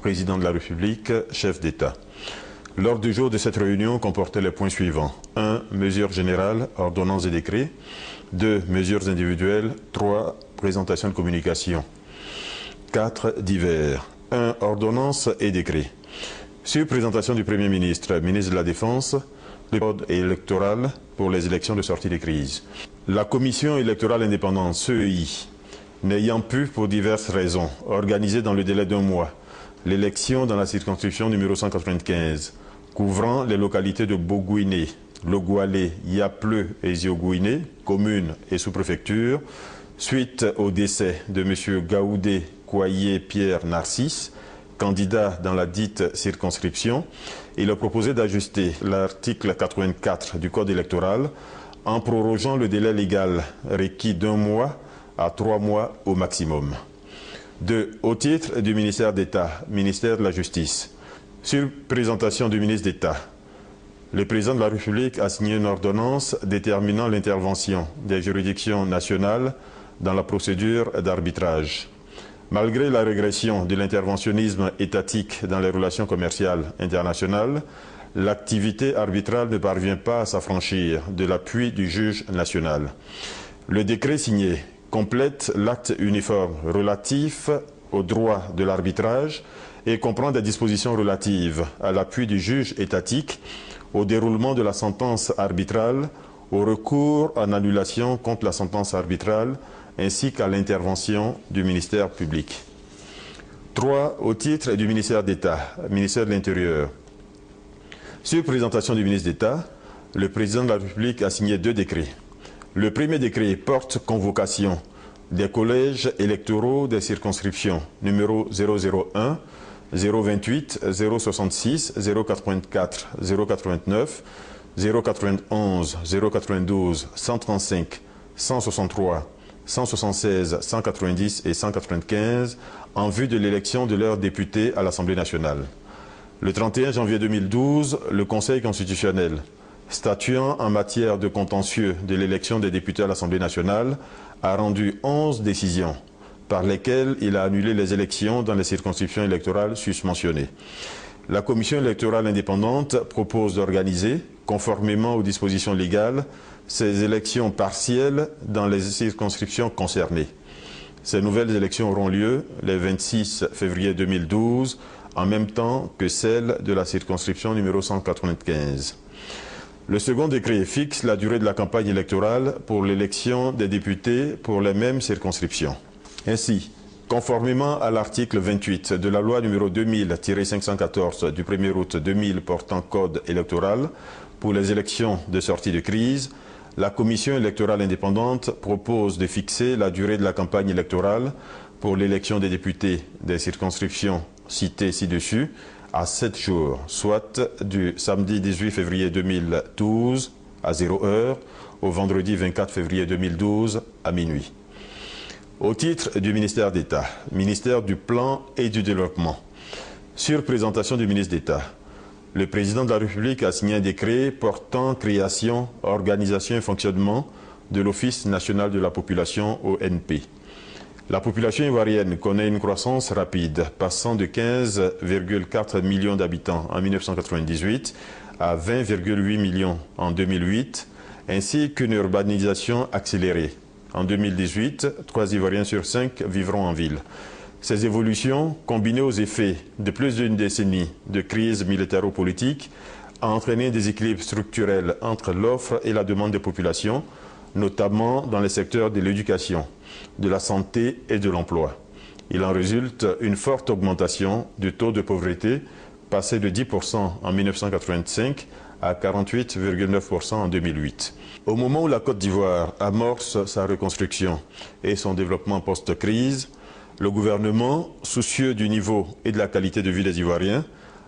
Président de la République, chef d'État. L'ordre du jour de cette réunion comportait les points suivants. 1. Mesures générales, ordonnances et décrets. 2. Mesures individuelles. 3. Présentation de communication. 4. Divers. 1. Ordonnances et décrets. Sur présentation du Premier ministre, ministre de la Défense, le code électoral pour les élections de sortie de crise. La Commission électorale indépendante, CEI, n'ayant pu, pour diverses raisons, organiser dans le délai d'un mois l'élection dans la circonscription numéro 195, couvrant les localités de Bogouiné, Logoualé, Yapleu et Ziogouiné, communes et sous-préfectures, suite au décès de M. Gaoudé Kouaye Pierre Narcisse, candidat dans la dite circonscription, il a proposé d'ajuster l'article 84 du Code électoral en prorogeant le délai légal requis d'un mois à 3 mois au maximum. 2. Au titre du ministère d'État, ministère de la Justice, sur présentation du ministre d'État, le président de la République a signé une ordonnance déterminant l'intervention des juridictions nationales dans la procédure d'arbitrage. Malgré la régression de l'interventionnisme étatique dans les relations commerciales internationales, l'activité arbitrale ne parvient pas à s'affranchir de l'appui du juge national. Le décret signé complète l'acte uniforme relatif au droit de l'arbitrage et comprend des dispositions relatives à l'appui du juge étatique, au déroulement de la sentence arbitrale, au recours en annulation contre la sentence arbitrale, ainsi qu'à l'intervention du ministère public. 3. Au titre du ministère d'État, ministère de l'Intérieur. Sur présentation du ministre d'État, le président de la République a signé 2 décrets. Le premier décret porte convocation des collèges électoraux des circonscriptions numéro 001, 028, 066, 084, 089, 091, 092, 135, 163, 176, 190 et 195 en vue de l'élection de leurs députés à l'Assemblée nationale. Le 31 janvier 2012, le Conseil constitutionnel, statuant en matière de contentieux de l'élection des députés à l'Assemblée nationale, a rendu 11 décisions par lesquelles il a annulé les élections dans les circonscriptions électorales susmentionnées. La Commission électorale indépendante propose d'organiser, conformément aux dispositions légales, ces élections partielles dans les circonscriptions concernées. Ces nouvelles élections auront lieu le 26 février 2012, en même temps que celles de la circonscription numéro 195. Le second décret fixe la durée de la campagne électorale pour l'élection des députés pour les mêmes circonscriptions. Ainsi, conformément à l'article 28 de la loi numéro 2000-514 du 1er août 2000 portant code électoral pour les élections de sortie de crise, la Commission électorale indépendante propose de fixer la durée de la campagne électorale pour l'élection des députés des circonscriptions citées ci-dessus à 7 jours, soit du samedi 18 février 2012 à 0h au vendredi 24 février 2012 à minuit. Au titre du ministère d'État, ministère du Plan et du Développement, sur présentation du ministre d'État, le président de la République a signé un décret portant création, organisation et fonctionnement de l'Office national de la population ONP. La population ivoirienne connaît une croissance rapide, passant de 15,4 millions d'habitants en 1998 à 20,8 millions en 2008, ainsi qu'une urbanisation accélérée. En 2018, 3 Ivoiriens sur 5 vivront en ville. Ces évolutions, combinées aux effets de plus d'une décennie de crise militaro-politique, ont entraîné un déséquilibre structurel entre l'offre et la demande des populations, notamment dans les secteurs de l'éducation, de la santé et de l'emploi. Il en résulte une forte augmentation du taux de pauvreté, passé de 10% en 1985 à 48,9% en 2008. Au moment où la Côte d'Ivoire amorce sa reconstruction et son développement post-crise, le gouvernement, soucieux du niveau et de la qualité de vie des Ivoiriens,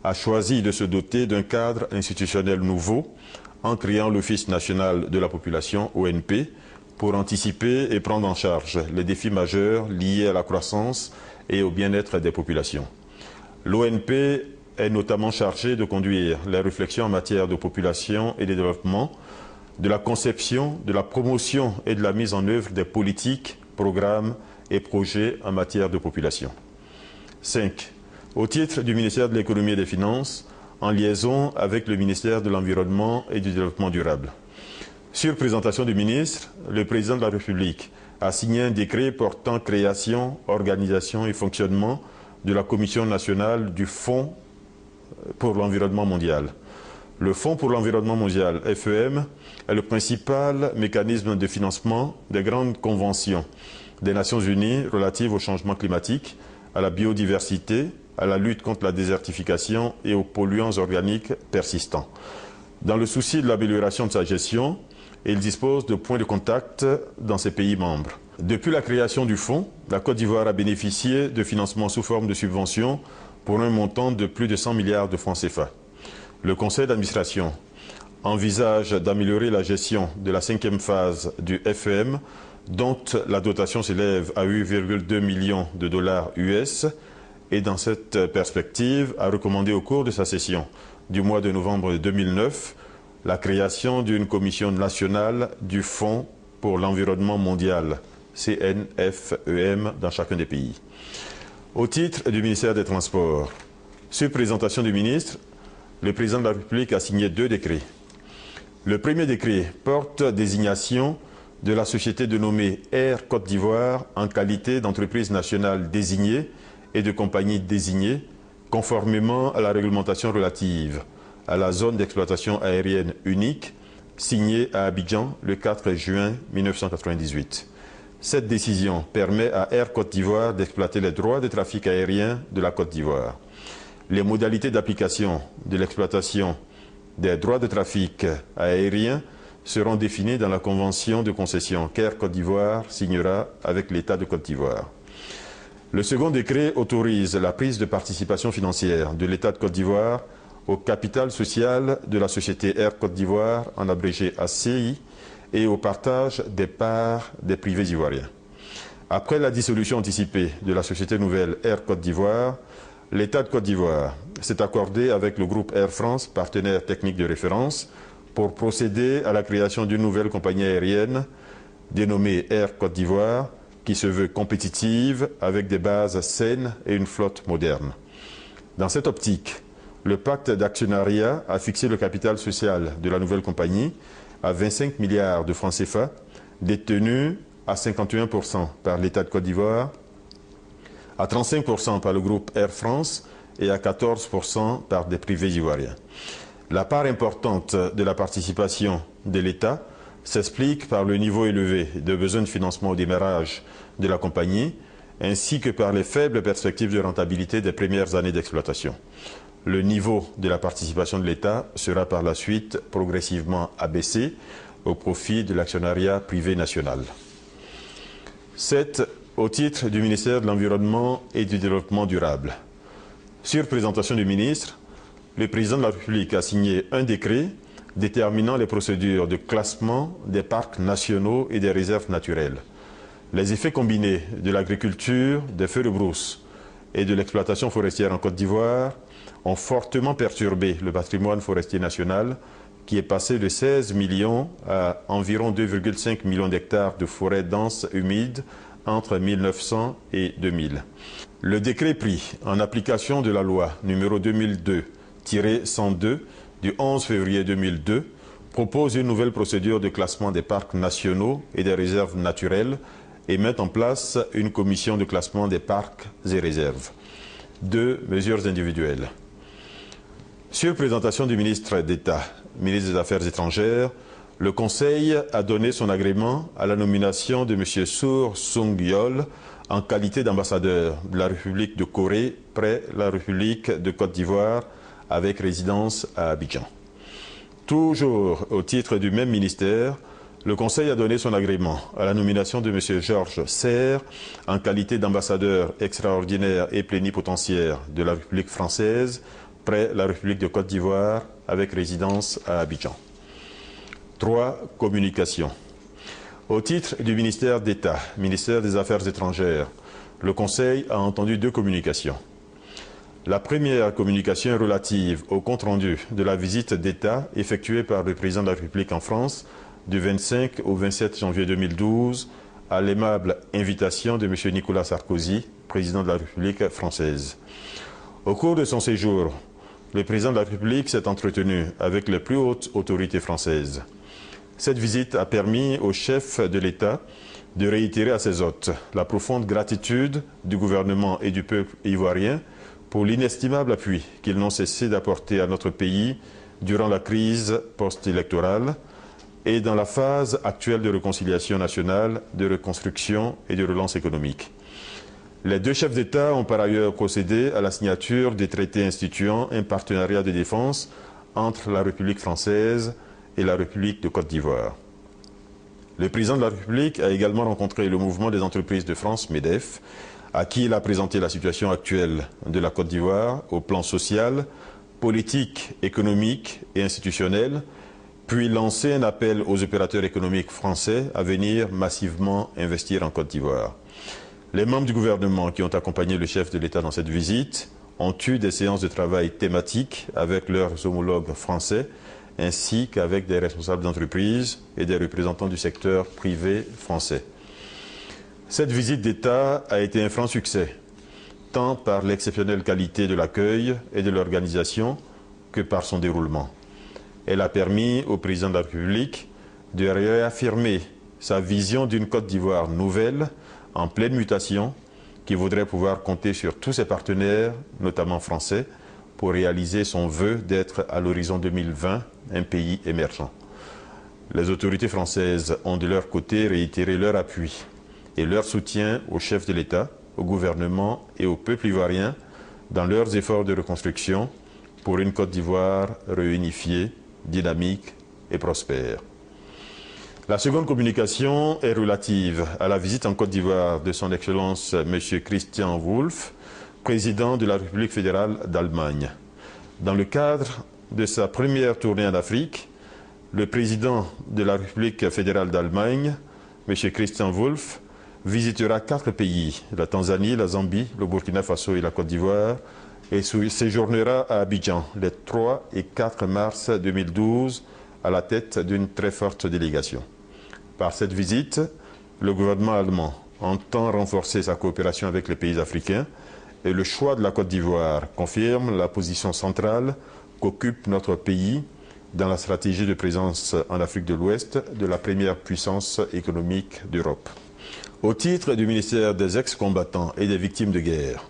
a choisi de se doter d'un cadre institutionnel nouveau en créant l'Office national de la population, ONP, pour anticiper et prendre en charge les défis majeurs liés à la croissance et au bien-être des populations. L'ONP est notamment chargé de conduire les réflexions en matière de population et de développement, de la conception, de la promotion et de la mise en œuvre des politiques, programmes et projets en matière de population. 5. Au titre du ministère de l'Économie et des Finances, en liaison avec le ministère de l'Environnement et du Développement durable. Sur présentation du ministre, le président de la République a signé un décret portant création, organisation et fonctionnement de la Commission nationale du Fonds pour l'environnement mondial. Le Fonds pour l'environnement mondial, FEM, est le principal mécanisme de financement des grandes conventions des Nations Unies relatives au changement climatique, à la biodiversité, à la lutte contre la désertification et aux polluants organiques persistants. Dans le souci de l'amélioration de sa gestion, il dispose de points de contact dans ses pays membres. Depuis la création du fonds, la Côte d'Ivoire a bénéficié de financements sous forme de subventions pour un montant de plus de 100 milliards de francs CFA. Le conseil d'administration envisage d'améliorer la gestion de la 5e phase du FEM, dont la dotation s'élève à 8,2 millions de dollars US, et dans cette perspective a recommandé au cours de sa session du mois de novembre 2009 la création d'une commission nationale du Fonds pour l'environnement mondial, CNFEM, dans chacun des pays. Au titre du ministère des Transports, sur présentation du ministre, le président de la République a signé 2 décrets. Le premier décret porte désignation de la société dénommée Air Côte d'Ivoire en qualité d'entreprise nationale désignée et de compagnie désignée, conformément à la réglementation relative à la zone d'exploitation aérienne unique, signée à Abidjan le 4 juin 1998. Cette décision permet à Air Côte d'Ivoire d'exploiter les droits de trafic aérien de la Côte d'Ivoire. Les modalités d'application de l'exploitation des droits de trafic aérien seront définies dans la convention de concession qu'Air Côte d'Ivoire signera avec l'État de Côte d'Ivoire. Le second décret autorise la prise de participation financière de l'État de Côte d'Ivoire au capital social de la société Air Côte d'Ivoire, en abrégé ACI, et au partage des parts des privés ivoiriens. Après la dissolution anticipée de la société nouvelle Air Côte d'Ivoire, l'État de Côte d'Ivoire s'est accordé avec le groupe Air France, partenaire technique de référence, pour procéder à la création d'une nouvelle compagnie aérienne dénommée Air Côte d'Ivoire, qui se veut compétitive avec des bases saines et une flotte moderne. Dans cette optique, le pacte d'actionnariat a fixé le capital social de la nouvelle compagnie à 25 milliards de francs CFA, détenus à 51% par l'État de Côte d'Ivoire, à 35% par le groupe Air France et à 14% par des privés ivoiriens. La part importante de la participation de l'État s'explique par le niveau élevé de besoins de financement au démarrage de la compagnie, ainsi que par les faibles perspectives de rentabilité des premières années d'exploitation. Le niveau de la participation de l'État sera par la suite progressivement abaissé au profit de l'actionnariat privé national. 7. Au titre du ministère de l'Environnement et du Développement durable. Sur présentation du ministre, le président de la République a signé un décret déterminant les procédures de classement des parcs nationaux et des réserves naturelles. Les effets combinés de l'agriculture, des feux de brousse et de l'exploitation forestière en Côte d'Ivoire ont fortement perturbé le patrimoine forestier national, qui est passé de 16 millions à environ 2,5 millions d'hectares de forêts denses humides entre 1900 et 2000. Le décret pris en application de la loi numéro 2002-102 du 11 février 2002 propose une nouvelle procédure de classement des parcs nationaux et des réserves naturelles et met en place une commission de classement des parcs et réserves. 2. Mesures individuelles. Sur présentation du ministre d'État, ministre des Affaires étrangères, le Conseil a donné son agrément à la nomination de M. Sour Sung-Yol en qualité d'ambassadeur de la République de Corée près la République de Côte d'Ivoire avec résidence à Abidjan. Toujours au titre du même ministère, le Conseil a donné son agrément à la nomination de M. Georges Serre en qualité d'ambassadeur extraordinaire et plénipotentiaire de la République française près la République de Côte d'Ivoire avec résidence à Abidjan. 3. Communication. Au titre du ministère d'État, ministère des Affaires étrangères, le Conseil a entendu 2 communications. La première communication est relative au compte-rendu de la visite d'État effectuée par le président de la République en France du 25 au 27 janvier 2012 à l'aimable invitation de M. Nicolas Sarkozy, président de la République française. Au cours de son séjour, le président de la République s'est entretenu avec les plus hautes autorités françaises. Cette visite a permis au chef de l'État de réitérer à ses hôtes la profonde gratitude du gouvernement et du peuple ivoirien pour l'inestimable appui qu'ils n'ont cessé d'apporter à notre pays durant la crise post-électorale et dans la phase actuelle de réconciliation nationale, de reconstruction et de relance économique. Les deux chefs d'État ont par ailleurs procédé à la signature des traités instituant un partenariat de défense entre la République française et la République de Côte d'Ivoire. Le président de la République a également rencontré le mouvement des entreprises de France, MEDEF, à qui il a présenté la situation actuelle de la Côte d'Ivoire au plan social, politique, économique et institutionnel, puis lancé un appel aux opérateurs économiques français à venir massivement investir en Côte d'Ivoire. Les membres du gouvernement qui ont accompagné le chef de l'État dans cette visite ont eu des séances de travail thématiques avec leurs homologues français ainsi qu'avec des responsables d'entreprises et des représentants du secteur privé français. Cette visite d'État a été un franc succès, tant par l'exceptionnelle qualité de l'accueil et de l'organisation que par son déroulement. Elle a permis au président de la République de réaffirmer sa vision d'une Côte d'Ivoire nouvelle, en pleine mutation, qui voudrait pouvoir compter sur tous ses partenaires, notamment français, pour réaliser son vœu d'être à l'horizon 2020 un pays émergent. Les autorités françaises ont de leur côté réitéré leur appui et leur soutien au chef de l'État, au gouvernement et au peuple ivoirien dans leurs efforts de reconstruction pour une Côte d'Ivoire réunifiée, dynamique et prospère. La seconde communication est relative à la visite en Côte d'Ivoire de son Excellence M. Christian Wulff, président de la République fédérale d'Allemagne. Dans le cadre de sa première tournée en Afrique, le président de la République fédérale d'Allemagne, M. Christian Wulff, visitera 4 pays, la Tanzanie, la Zambie, le Burkina Faso et la Côte d'Ivoire, et séjournera à Abidjan les 3 et 4 mars 2012 à la tête d'une très forte délégation. Par cette visite, le gouvernement allemand entend renforcer sa coopération avec les pays africains et le choix de la Côte d'Ivoire confirme la position centrale qu'occupe notre pays dans la stratégie de présence en Afrique de l'Ouest de la première puissance économique d'Europe. Au titre du ministère des ex-combattants et des victimes de guerre,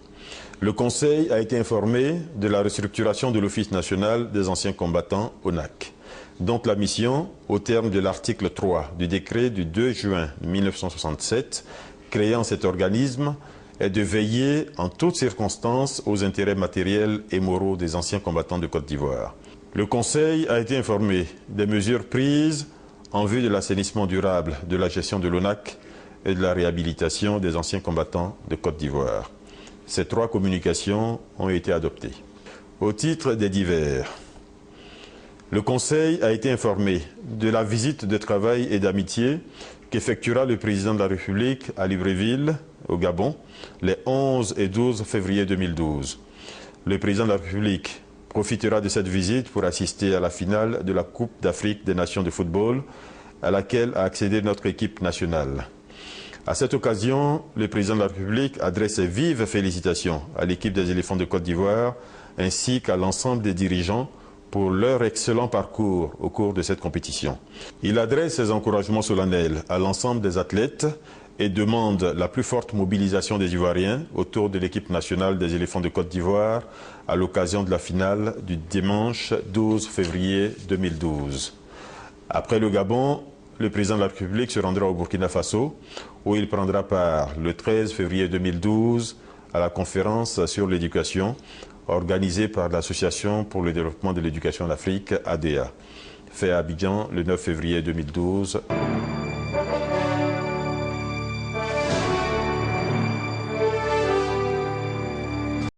le Conseil a été informé de la restructuration de l'Office national des anciens combattants, ONAC, dont la mission, au terme de l'article 3 du décret du 2 juin 1967, créant cet organisme, est de veiller en toutes circonstances aux intérêts matériels et moraux des anciens combattants de Côte d'Ivoire. Le Conseil a été informé des mesures prises en vue de l'assainissement durable de la gestion de l'ONAC et de la réhabilitation des anciens combattants de Côte d'Ivoire. Ces 3 communications ont été adoptées. Au titre des divers, le Conseil a été informé de la visite de travail et d'amitié qu'effectuera le président de la République à Libreville, au Gabon, les 11 et 12 février 2012. Le président de la République profitera de cette visite pour assister à la finale de la Coupe d'Afrique des Nations de football, à laquelle a accédé notre équipe nationale. À cette occasion, le président de la République adresse ses vives félicitations à l'équipe des éléphants de Côte d'Ivoire ainsi qu'à l'ensemble des dirigeants pour leur excellent parcours au cours de cette compétition. Il adresse ses encouragements solennels à l'ensemble des athlètes et demande la plus forte mobilisation des Ivoiriens autour de l'équipe nationale des éléphants de Côte d'Ivoire à l'occasion de la finale du dimanche 12 février 2012. Après le Gabon, le président de la République se rendra au Burkina Faso, où il prendra part le 13 février 2012 à la conférence sur l'éducation organisée par l'Association pour le développement de l'éducation en Afrique, ADEA, fait à Abidjan le 9 février 2012.